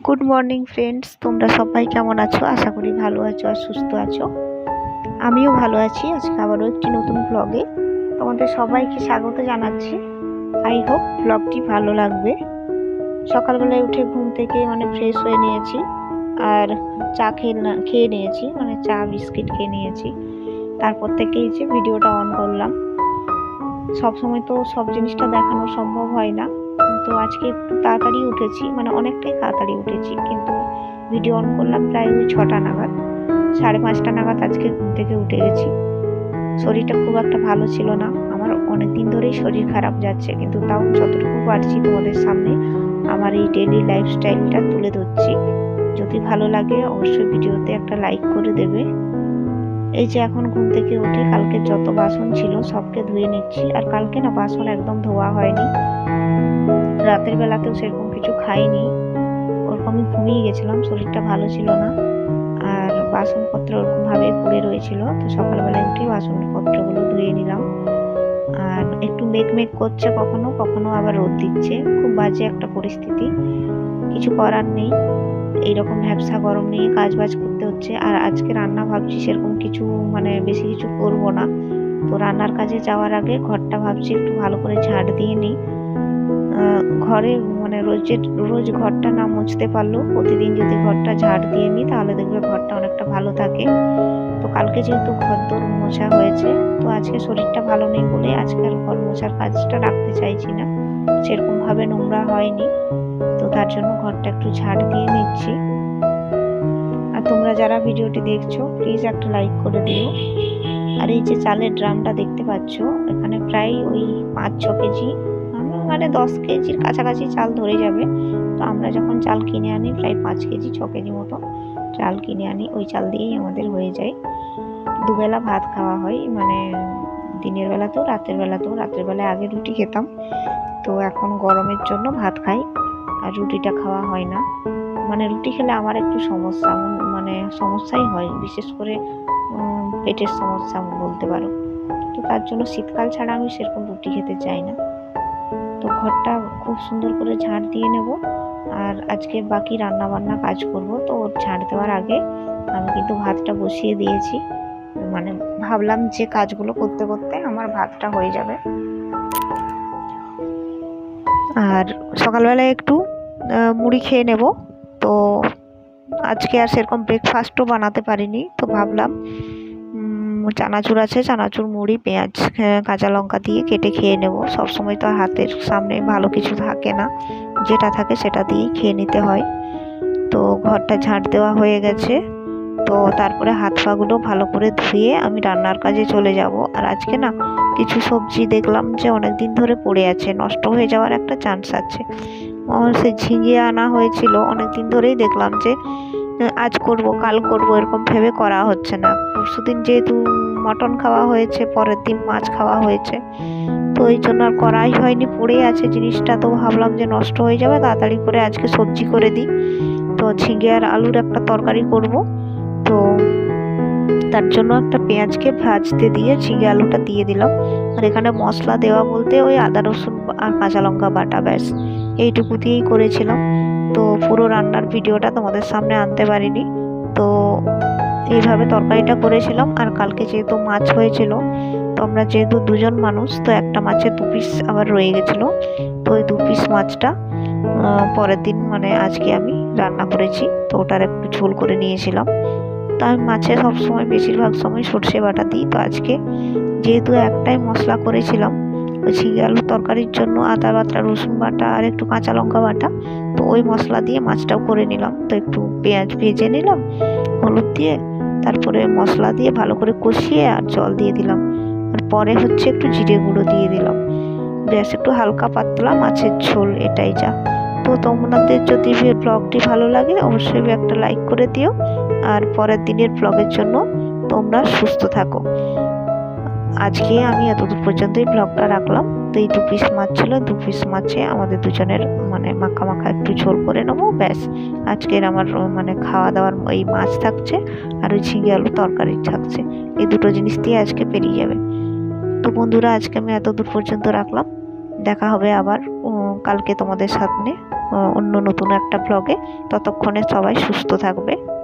Good morning friends, তোমরা সবাই কেমন আছো? আশা করি ভালো আছো আর সুস্থ আছো। আমিও ভালো আছি। আজকে আবারও একটি নতুন ব্লগে তোমাদের সবাইকে স্বাগত জানাচ্ছি। আই হোপ ব্লগটি ভালো লাগবে। সকালবেলায় উঠে ঘুম থেকে ফ্রেশ হয়ে নিয়েছি আর চা খেয়ে নিয়েছি, চা বিস্কিট খেয়ে নিয়েছি। তারপর থেকেই যে ভিডিওটা অন করলাম। সবসময় তো সব জিনিসটা দেখানো সম্ভব হয় না, তো আজকে একটু তাড়াতাড়ি উঠেছি, অনেকটাই তাড়াতাড়ি উঠেছি, কিন্তু ভিডিও অন করলাম প্রায় ওই 6টা নাগাদ, 5:30 নাগাদ আজকে ঘুম থেকে উঠে গেছি। শরীরটা খুব একটা ভালো ছিল না আমার, অনেক দিন ধরেই শরীর খারাপ যাচ্ছে, কিন্তু তাও যতটুকু পারছি তোমাদের সামনে আমার এই ডেইলি লাইফস্টাইলটা তুলে ধরছি। যদি ভালো লাগে অবশ্যই ভিডিওতে একটা লাইক করে দেবে। এই যে এখন ঘুম থেকে উঠে কালকে যত বাসন ছিল সবকে ধুয়ে নিচ্ছি। আর কালকে না বাসন একদম ধোয়া হয়নি, রাতের বেলাতেও সেরকম কিছু খাইনি, ওরকমই ঘুমিয়ে গেছিলাম, শরীরটা ভালো ছিল না। আর বাসনপত্র ওরকম ভাবে পড়ে রয়েছিল, তো সকালবেলায় উঠে বাসনপত্রগুলো ধুয়ে নিলাম। আর একটু মেঘ করছে, কখনো কখনো আবার রোদ দিচ্ছে, খুব বাজে একটা পরিস্থিতি, কিছু করার নেই। এইরকম ভ্যাবসা গরম নিয়ে কাজ বাজ করতে হচ্ছে। আর আজকে রান্না ভাবছি সেরকম কিছু বেশি কিছু করব না। তো রান্নার কাজে যাওয়ার আগে ঘরটা ভাবছি একটু ভালো করে ঝাড় দিয়ে নিই। ঘরে রোজ ঘরটা না মুছতে পারলেও প্রতিদিন যদি ঘরটা ঝাড় দিয়ে নিই তাহলে দেখবে ঘরটা অনেকটা ভালো থাকে। তো কালকে যেহেতু ঘর দোর মোছা হয়েছে, তো আজকে শরীরটা ভালো নেই বলে আজকে আর ঘর মোছার কাজটা রাখতে চাইছি না, সেরকম ভাবে নোংরা হয়নি, তো তার জন্য ঘরটা একটু ঝাড় দিয়ে নিচ্ছি। আর তোমরা যারা ভিডিওটি দেখছো প্লিজ একটা লাইক করে দিও। আর এই যে চালের ড্রামটা দেখতে পাচ্ছ, এখানে প্রায় ওই 5-6 কেজি 10 কেজির কাছাকাছি চাল ধরে যাবে। তো আমরা যখন চাল কিনে আনি প্রায় 5 কেজি 6 কেজি মতো চাল কিনে আনি, ওই চাল দিয়েই আমাদের হয়ে যায়। দুবেলা ভাত খাওয়া হয়, দিনের বেলাতেও রাতের বেলাতেও। রাতের বেলায় আগে রুটি খেতাম, তো এখন গরমের জন্য ভাত খাই, আর রুটিটা খাওয়া হয় না। রুটি খেলে আমার একটু সমস্যাই হয়, বিশেষ করে পেটের সমস্যা বলতে পারো। তো তার জন্য শীতকাল ছাড়া আমি সেরকম রুটি খেতে চাই না। তো ঘরটা খুব সুন্দর করে ঝাড় দিয়ে নেব, আর আজকে বাকি রান্না বান্না কাজ করব। তো ঝাড় দেওয়ার আগে আমি কিন্তু ভাতটা বসিয়ে দিয়েছি, ভাবলাম যে কাজগুলো করতে করতে আমার ভাতটা হয়ে যাবে। আর সকালবেলায় একটু মুড়ি খেয়ে নেব। তো আজকে আর সেরকম ব্রেকফাস্টও বানাতে পারিনি, তো ভাবলাম চানাচুর আছে, চানাচুর মুড়ি পেঁয়াজ কাঁচা লঙ্কা দিয়ে কেটে খেয়ে নেব। সবসময় তো আর হাতের সামনে ভালো কিছু থাকে না, যেটা থাকে সেটা দিয়েই খেয়ে নিতে হয়। তো ঘরটা ঝাড় দেওয়া হয়ে গেছে, তো তারপরে হাত পাগুলো ভালো করে ধুয়ে আমি রান্নার কাজে চলে যাব। আর আজকে না কিছু সবজি দেখলাম যে অনেক দিন ধরে পড়ে আছে, নষ্ট হয়ে যাওয়ার একটা চান্স আছে। সে ঝিঙে আনা হয়েছিল, অনেক দিন ধরেই দেখলাম যে আজ করব কাল করব এরকম ভেবে করা হচ্ছে না। পরশুদিন যেহেতু মটন খাওয়া হয়েছে, পরের দিন মাছ খাওয়া হয়েছে, তো এই জন্য আর করাই হয়নি, পড়ে আছে জিনিসটা। তো ভাবলাম যে নষ্ট হয়ে যাবে, তাড়াতাড়ি করে আজকে সবজি করে দিই। তো ঝিঙে আর আলুর একটা তরকারি করব, তো তার জন্য একটা পেঁয়াজকে ভাজতে দিয়ে ঝিঙে আলুটা দিয়ে দিলাম। আর এখানে মশলা দেওয়া বলতে ওই আদা রসুন আর কাঁচা লঙ্কা বাটা, ব্যাস এইটুকু দিয়েই করেছিলাম। তো পুরো রান্নার ভিডিওটা তোমাদের সামনে আনতে পারিনি। তো এইভাবে তরকারিটা করেছিলাম। আর কালকে যেহেতু মাছ হয়েছিল, তো আমরা যেহেতু 2জন মানুষ, তো একটা মাছের 2 পিস আবার রয়ে গেছিলো, তো ওই 2 পিস মাছটা পরের দিন আজকে আমি রান্না করেছি, তো ওটার একটু ঝোল করে নিয়েছিলাম। তো আমি মাছে সবসময় বেশিরভাগ সময় সর্ষে বাটা দিই, তো আজকে যেহেতু একটাই মশলা করেছিলাম ওই ঝিঙে আলুর তরকারির জন্য, আদা বাটা রসুন বাটা আর একটু কাঁচা লঙ্কা বাটা, তো ওই মশলা দিয়ে মাছটাও করে নিলাম। তো একটু পেঁয়াজ ভেজে নিলাম হলুদ দিয়ে, তারপরে মশলা দিয়ে ভালো করে কষিয়ে আর জল দিয়ে দিলাম, আর পরে একটু জিরে গুঁড়ো দিয়ে দিলাম, ব্যাস একটু হালকা পাতলা মাছের ঝোল, এটাই যা। তো তোমাদের যদি ব্লগটি ভালো লাগে অবশ্যই একটা লাইক করে দিও, আর পরের দিনের ব্লগের জন্য তোমরা সুস্থ থাকো। আজকে আমি এতদূর পর্যন্তই ব্লগটা রাখলাম। তো এই 2 পিস মাছ ছিল, 2 পিস মাছে আমাদের দুজনের মাখা মাখা একটু ঝোল করে নেবো, ব্যাস আজকের আমার খাওয়া দাওয়ার এই মাছ থাকছে আর ওই ঝিঙে আলু তরকারি থাকছে, এই দুটো জিনিস দিয়ে আজকে পেরিয়ে যাবে। তো বন্ধুরা আজকে আমি এতদূর পর্যন্ত রাখলাম, দেখা হবে আবার কালকে তোমাদের সামনে অন্য নতুন একটা ব্লগে। ততক্ষণে সবাই সুস্থ থাকবে।